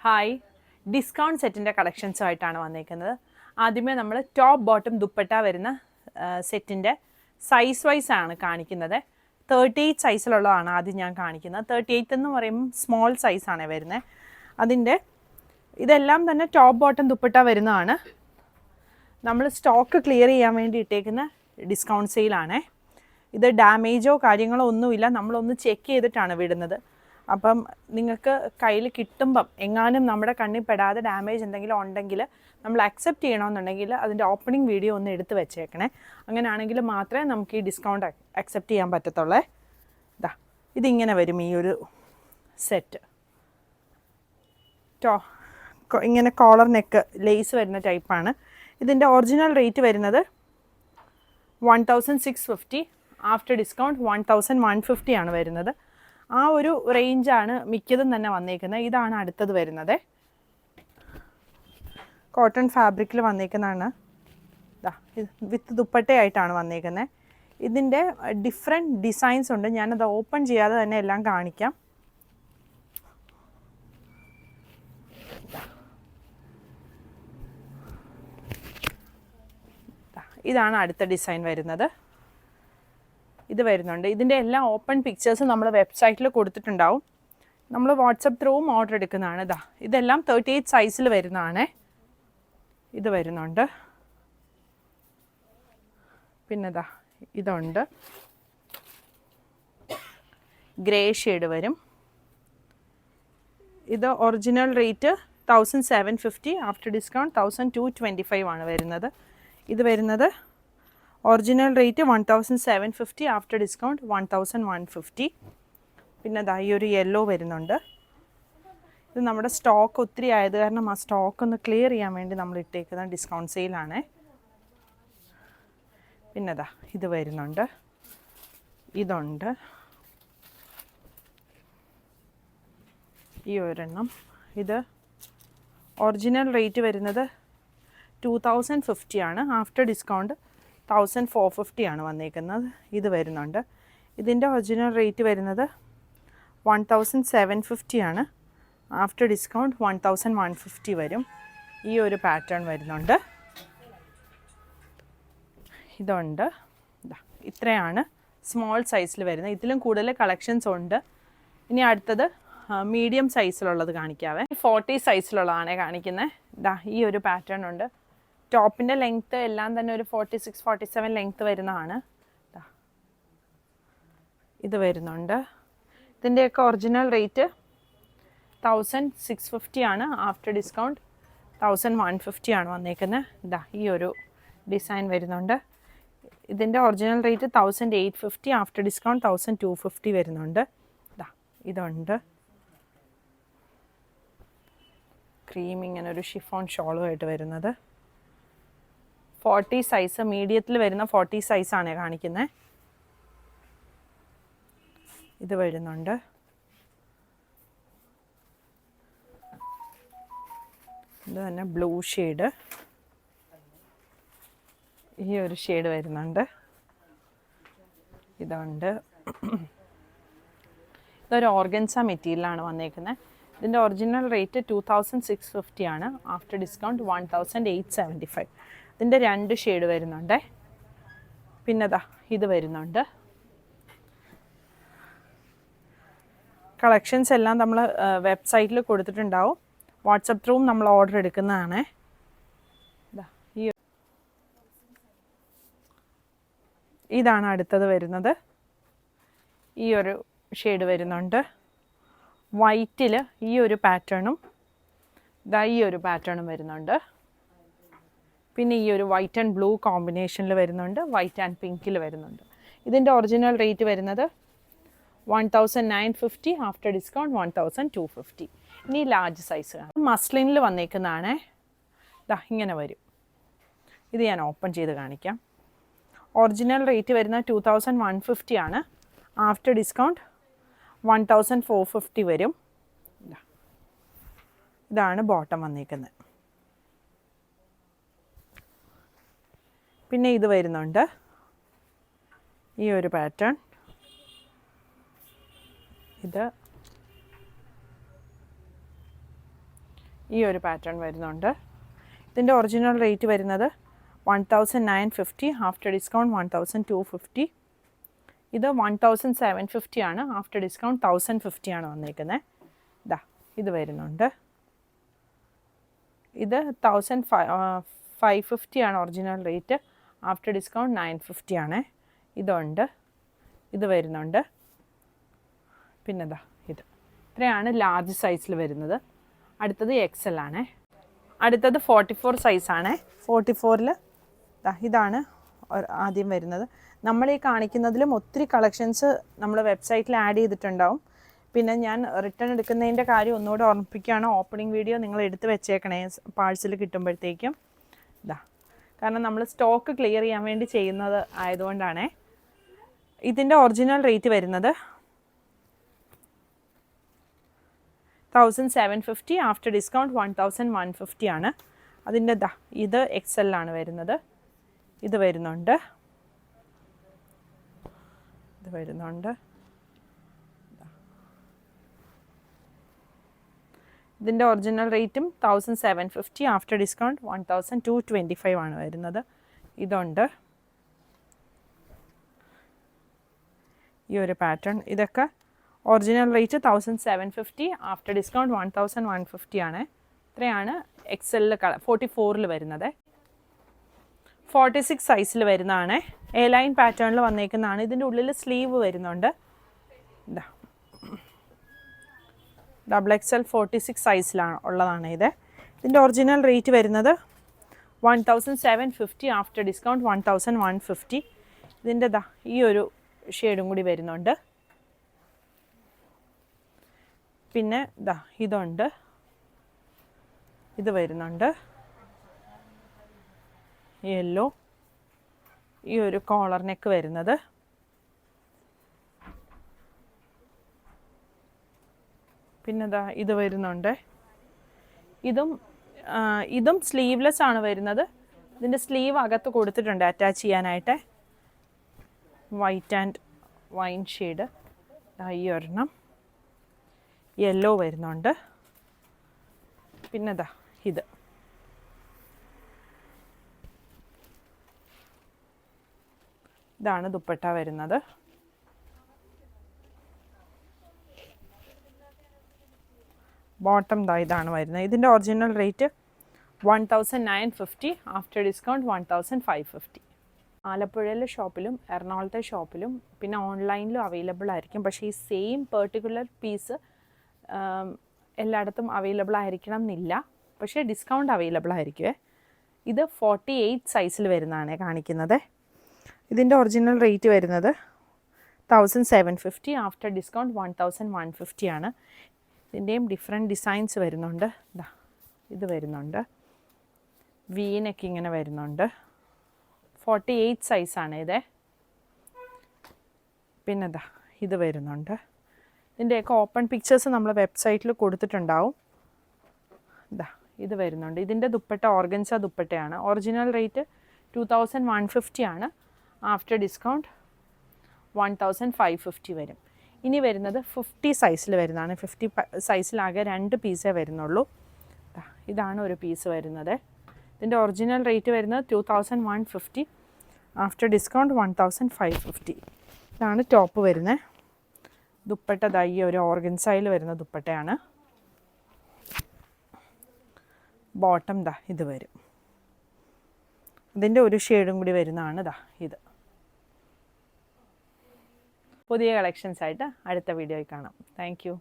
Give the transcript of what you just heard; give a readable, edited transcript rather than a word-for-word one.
Hi, discount സെറ്റിൻ്റെ കളക്ഷൻസുമായിട്ടാണ് വന്നിരിക്കുന്നത്. ആദ്യമേ നമ്മൾ ടോപ്പ് ബോട്ടം ദുപ്പട്ട വരുന്ന സെറ്റിൻ്റെ സൈസ് വൈസ് ആണ് കാണിക്കുന്നത്. 38 സൈസിലുള്ളതാണ് ആദ്യം ഞാൻ കാണിക്കുന്നത്. 38 എന്ന് പറയുമ്പോൾ സ്മോൾ സൈസാണ് വരുന്നത്. അതിൻ്റെ ഇതെല്ലാം തന്നെ ടോപ്പ് ബോട്ടം ദുപ്പട്ട വരുന്നതാണ്. നമ്മൾ സ്റ്റോക്ക് ക്ലിയർ ചെയ്യാൻ വേണ്ടി ഇട്ടേക്കുന്ന ഡിസ്കൗണ്ട് സെയിലാണേ. ഇത് ഡാമേജോ കാര്യങ്ങളോ ഒന്നുമില്ല, നമ്മളൊന്ന് ചെക്ക് ചെയ്തിട്ടാണ് വിടുന്നത്. അപ്പം നിങ്ങൾക്ക് കയ്യിൽ കിട്ടുമ്പം എങ്ങാനും നമ്മുടെ കണ്ണിൽ പെടാതെ ഡാമേജ് എന്തെങ്കിലും ഉണ്ടെങ്കിൽ നമ്മൾ അക്സെപ്റ്റ് ചെയ്യണമെന്നുണ്ടെങ്കിൽ അതിൻ്റെ ഓപ്പണിംഗ് വീഡിയോ ഒന്ന് എടുത്ത് വെച്ചേക്കണേ. അങ്ങനെയാണെങ്കിൽ മാത്രമേ നമുക്ക് ഈ ഡിസ്കൗണ്ട് അക്സെപ്റ്റ് ചെയ്യാൻ പറ്റത്തുള്ളേ. ഇതിങ്ങനെ വരും ഈ ഒരു സെറ്റ്. ഇങ്ങനെ കോളർ നെക്ക് ലേസ് വരുന്ന ടൈപ്പാണ്. ഇതിൻ്റെ ഒറിജിനൽ റേറ്റ് വരുന്നത് 1650. ആഫ്റ്റർ ഡിസ്കൗണ്ട് 1150 ആണ് വരുന്നത്. ആ ഒരു റേഞ്ചാണ് മിക്കതും തന്നെ വന്നേക്കുന്നത്. ഇതാണ് അടുത്തത് വരുന്നത്. കോട്ടൺ ഫാബ്രിക്കിൽ വന്നേക്കുന്നതാണ്. ഇത് വിത്ത് ദുപ്പട്ടയായിട്ടാണ് വന്നേക്കുന്നത്. ഇതിൻ്റെ ഡിഫറെൻറ്റ് ഡിസൈൻസ് ഉണ്ട്. ഞാനത് ഓപ്പൺ ചെയ്യാതെ തന്നെ എല്ലാം കാണിക്കാം. ഇതാണ് അടുത്ത ഡിസൈൻ വരുന്നത്. ഇത് വരുന്നുണ്ട്. ഇതിൻ്റെ എല്ലാം ഓപ്പൺ പിക്ചേഴ്സ് നമ്മൾ വെബ്സൈറ്റിൽ കൊടുത്തിട്ടുണ്ടാവും. നമ്മൾ വാട്സപ്പ് ത്രൂവും ഓർഡർ എടുക്കുന്നതാണ്. ഇതെല്ലാം 38 സൈസിൽ വരുന്നതാണ്. ഇത് വരുന്നുണ്ട്. പിന്നെ ഇതുണ്ട്. ഗ്രേ ഷെയ്ഡ് വരും. ഇത് ഒറിജിനൽ റേറ്റ് 1750. ആഫ്റ്റർ ഡിസ്കൗണ്ട് 1225 ആണ് വരുന്നത്. ഇത് വരുന്നത് ഒറിജിനൽ റേറ്റ് 1750. After discount 1150. പിന്നെ ഈ ഒരു യെല്ലോ വരുന്നുണ്ട്. ഇത് നമ്മുടെ സ്റ്റോക്ക് ഒത്തിരി ആയത് കാരണം ആ സ്റ്റോക്ക് ഒന്ന് ക്ലിയർ ചെയ്യാൻ വേണ്ടി നമ്മൾ ഇട്ടേക്കുന്ന ഡിസ്കൗണ്ട് സെയിലാണ്. പിന്നെ ഇത് വരുന്നുണ്ട്. ഇതുണ്ട്. ഈ ഒരെണ്ണം. ഇത് ഒറിജിനൽ റേറ്റ് വരുന്നത് 2050 ആണ്. ആഫ്റ്റർ ഡിസ്കൗണ്ട് 1450 ആണ് വന്നേക്കുന്നത്. ഇത് വരുന്നുണ്ട്. ഇതിൻ്റെ ഒറിജിനൽ റേറ്റ് വരുന്നത് 1750 ആണ്. ആഫ്റ്റർ ഡിസ്കൗണ്ട് 1150 വരും. ഈ ഒരു പാറ്റേൺ വരുന്നുണ്ട്. ഇതുണ്ട്. ഇത്രയാണ് സ്മോൾ സൈസിൽ വരുന്നത്. ഇതിലും കൂടുതൽ കളക്ഷൻസ് ഉണ്ട്. ഇനി അടുത്തത് മീഡിയം സൈസിലുള്ളത് കാണിക്കാവേ. 40 സൈസിലുള്ളതാണ് കാണിക്കുന്നത്. ഈ ഒരു പാറ്റേൺ ഉണ്ട്. ടോപ്പിൻ്റെ ലെങ്ത്ത് എല്ലാം തന്നെ ഒരു 46-47 ലെങ്ത്ത് വരുന്നതാണ്. ഇത് വരുന്നുണ്ട്. ഇതിൻ്റെയൊക്കെ ഒറിജിനൽ റേറ്റ് 1650 ആണ്. ആഫ്റ്റർ ഡിസ്കൗണ്ട് 1150 ആണ് വന്നേക്കുന്നത്. ഈ ഒരു ഡിസൈൻ വരുന്നുണ്ട്. ഇതിൻ്റെ ഒറിജിനൽ റേറ്റ് 1850. ആഫ്റ്റർ ഡിസ്കൗണ്ട് 1250 വരുന്നുണ്ട്. ഇതുണ്ട്. ക്രീം ഇങ്ങനെ ഒരു ഷിഫോൺ ഷോളുമായിട്ട് വരുന്നത്. 40 സൈസ്, മീഡിയത്തിൽ വരുന്ന 40 സൈസാണ് കാണിക്കുന്നത്. ഇത് വരുന്നുണ്ട്. ഇത് തന്നെ ബ്ലൂ ഷെയ്ഡ്. ഈ ഒരു ഷെയ്ഡ് വരുന്നുണ്ട്. ഇതുണ്ട്. ഇതൊരു ഓർഗൻസ മെറ്റീരിയലാണ് വന്നേക്കുന്നത്. ഇതിൻ്റെ ഒറിജിനൽ റേറ്റ് 2650 ആണ്. After discount 1875. ഇതിൻ്റെ 2 ഷെയ്ഡ് വരുന്നുണ്ട്. പിന്നെ ഇത് വരുന്നുണ്ട്. കളക്ഷൻസ് എല്ലാം നമ്മൾ വെബ്സൈറ്റിൽ കൊടുത്തിട്ടുണ്ടാവും. വാട്സപ്പ് ത്രൂവും നമ്മൾ ഓർഡർ എടുക്കുന്നതാണ്. ഇതാണ് അടുത്തത് വരുന്നത്. ഈ ഒരു ഷെയ്ഡ് വരുന്നുണ്ട്. വൈറ്റിൽ ഈ ഒരു പാറ്റേണും ഈ ഒരു പാറ്റേണും വരുന്നുണ്ട്. പിന്നെ ഈ ഒരു വൈറ്റ് ആൻഡ് ബ്ലൂ കോമ്പിനേഷനിൽ വരുന്നുണ്ട്. വൈറ്റ് ആൻഡ് പിങ്കിൽ വരുന്നുണ്ട്. ഇതിൻ്റെ ഒറിജിനൽ റേറ്റ് വരുന്നത് 1950. After discount 1250. ഇനി ലാർജ് സൈസ് മസ്ലിനിൽ വന്നേക്കുന്നതാണ്. ഇങ്ങനെ വരും. ഇത് ഞാൻ ഓപ്പൺ ചെയ്ത് കാണിക്കാം. ഒറിജിനൽ റേറ്റ് വരുന്ന 2150 ആണ്. ആഫ്റ്റർ ഡിസ്കൗണ്ട് 1450 വരും. ഇതാണ് ബോട്ടം വന്നേക്കുന്നത്. പിന്നെ ഇത് വരുന്നുണ്ട്. ഈ ഒരു പാറ്റേൺ. ഇത് ഈ ഒരു പാറ്റേൺ വരുന്നുണ്ട്. ഇതിൻ്റെ ഒറിജിനൽ റേറ്റ് വരുന്നത് 1950, ആഫ്റ്റർ ഡിസ്കൗണ്ട് 1250. ഇത് 1750 ആണ്, ആഫ്റ്റർ ഡിസ്കൗണ്ട് 1050 ആണ് വന്നിരിക്കുന്നത്. ഇതാ ഇത് വരുന്നുണ്ട്. ഇത് 1550 ആണ് ഒറിജിനൽ റേറ്റ്, ആഫ്റ്റർ ഡിസ്കൗണ്ട് 950 ആണ്. ഇതുണ്ട്, ഇത് വരുന്നുണ്ട്. പിന്നെ ഇതാ ഇത്. ഇത്രയാണ് ലാർജ് സൈസിൽ വരുന്നത്. അടുത്തത് XL ആണ്. അടുത്തത് 44 സൈസാണ്. 44ൽ ഇതാണ് ആദ്യം വരുന്നത്. നമ്മൾ ഈ കാണിക്കുന്നതിലും ഒത്തിരി കളക്ഷൻസ് നമ്മൾ വെബ്സൈറ്റിൽ ആഡ് ചെയ്തിട്ടുണ്ടാവും. പിന്നെ ഞാൻ റിട്ടേൺ എടുക്കുന്നതിൻ്റെ കാര്യം ഒന്നുകൂടെ ഓർമ്മിപ്പിക്കുകയാണ്. ഓപ്പണിംഗ് വീഡിയോ നിങ്ങൾ എടുത്ത് വെച്ചേക്കണേ പാഴ്സൽ കിട്ടുമ്പോഴത്തേക്കും. കാരണം നമ്മൾ സ്റ്റോക്ക് ക്ലിയർ ചെയ്യാൻ വേണ്ടി ചെയ്യുന്നത് ആയതുകൊണ്ടാണേ. ഇതിൻ്റെ ഒറിജിനൽ റേറ്റ് വരുന്നത് 1750, ആഫ്റ്റർ ഡിസ്കൗണ്ട് 1150 ആണ്. അതിൻ്റെ ഇത് XL ആണ് വരുന്നത്. ഇത് വരുന്നുണ്ട്, ഇത് വരുന്നുണ്ട്. ഇതിൻ്റെ ഒറിജിനൽ റേറ്റും 1750, ആഫ്റ്റർ ഡിസ്കൗണ്ട് 1225 ആണ് വരുന്നത്. ഇതുണ്ട്, ഈ ഒരു പാറ്റേൺ. ഇതൊക്കെ ഒറിജിനൽ റേറ്റ് 1750, ആഫ്റ്റർ ഡിസ്കൗണ്ട് 1150 ആണ്. ഇത്രയാണ് XL 44ൽ വരുന്നത്. 46 സൈസിൽ വരുന്നതാണ്. എ ലൈൻ പാറ്റേണിൽ വന്നേക്കുന്നതാണ്. ഇതിൻ്റെ ഉള്ളിൽ സ്ലീവ് വരുന്നുണ്ട്. ഇതാ XXL 46 സൈസിലാണ് ഉള്ളതാണ് ഇത്. ഇതിൻ്റെ ഒറിജിനൽ റേറ്റ് വരുന്നത് 1750, ആഫ്റ്റർ ഡിസ്കൗണ്ട് 1150. ഇതിൻ്റെ ഈ ഒരു ഷെയ്ഡും കൂടി വരുന്നുണ്ട്. പിന്നെ ഇതുണ്ട്, ഇത് വരുന്നുണ്ട്. യെല്ലോ, ഈ ഒരു കോളർ നെക്ക് വരുന്നത്. പിന്നെ ഇത് വരുന്നുണ്ട്. ഇതും സ്ലീവ്ലെസ് ആണ് വരുന്നത്. ഇതിൻ്റെ സ്ലീവ് അകത്ത് കൊടുത്തിട്ടുണ്ട് അറ്റാച്ച് ചെയ്യാനായിട്ട്. White and wine shade. ഈ ഒരെണ്ണം യെല്ലോ വരുന്നുണ്ട്. പിന്നെ ഇത്. ഇതാണ് ദുപ്പട്ട വരുന്നത്. ബോട്ടം ഇതാണ് വരുന്നത്. ഇതിൻ്റെ ഒറിജിനൽ റേറ്റ് 1950, ആഫ്റ്റർ ഡിസ്കൗണ്ട് 1550. ആലപ്പുഴയിലെ ഷോപ്പിലും എറണാകുളത്തെ ഷോപ്പിലും പിന്നെ ഓൺലൈനിലും അവൈലബിൾ ആയിരിക്കും. പക്ഷേ ഈ സെയിം പെർട്ടിക്കുലർ പീസ് എല്ലായിടത്തും അവൈലബിൾ ആയിരിക്കണം എന്നില്ല. പക്ഷേ ഡിസ്കൗണ്ട് അവൈലബിൾ ആയിരിക്കുമേ. ഇത് 48 സൈസിൽ വരുന്നതാണ് കാണിക്കുന്നത്. ഇതിൻ്റെ ഒറിജിനൽ റേറ്റ് വരുന്നത് 1750, ആഫ്റ്റർ ഡിസ്കൗണ്ട് 1150 ആണ്. ഇതിൻ്റെയും ഡിഫറെൻറ്റ് ഡിസൈൻസ് വരുന്നുണ്ട്. ഇത് വരുന്നുണ്ട്, വീനൊക്കെ ഇങ്ങനെ വരുന്നുണ്ട്. 48 സൈസാണ് ഇത്. പിന്നെ ഇത് വരുന്നുണ്ട്. ഇതിൻ്റെയൊക്കെ ഓപ്പൺ പിക്ചേഴ്സ് നമ്മൾ വെബ്സൈറ്റിൽ കൊടുത്തിട്ടുണ്ടാവും. ഇത് വരുന്നുണ്ട്. ഇതിൻ്റെ ദുപ്പട്ട ഓർഗൻസ ദുപ്പട്ടയാണ്. ഒറിജിനൽ റേറ്റ് 2150 ആണ്, ആഫ്റ്റർ ഡിസ്കൗണ്ട് 1550 വരും. ഇനി വരുന്നത് 50 സൈസിൽ വരുന്നതാണ്. 50 സൈസിലാകെ 2 പീസേ വരുന്നുള്ളൂ. ഇതാണ് ഒരു പീസ് വരുന്നത്. ഇതിൻ്റെ ഒറിജിനൽ റേറ്റ് വരുന്നത് 2150, ആഫ്റ്റർ ഡിസ്കൗണ്ട് 1550. ഇതാണ് ടോപ്പ് വരുന്നത്. ദുപ്പട്ട ഈ ഒരു ഓർഗൻസയിൽ വരുന്ന ദുപ്പട്ടയാണ്. ബോട്ടം ഇത് വരും. ഇതിൻ്റെ ഒരു ഷെയ്ഡും കൂടി വരുന്നതാണ് ഇത്. പുതിയ കളക്ഷൻസ് ആയിട്ട് അടുത്ത വീഡിയോയിൽ കാണാം. Thank you.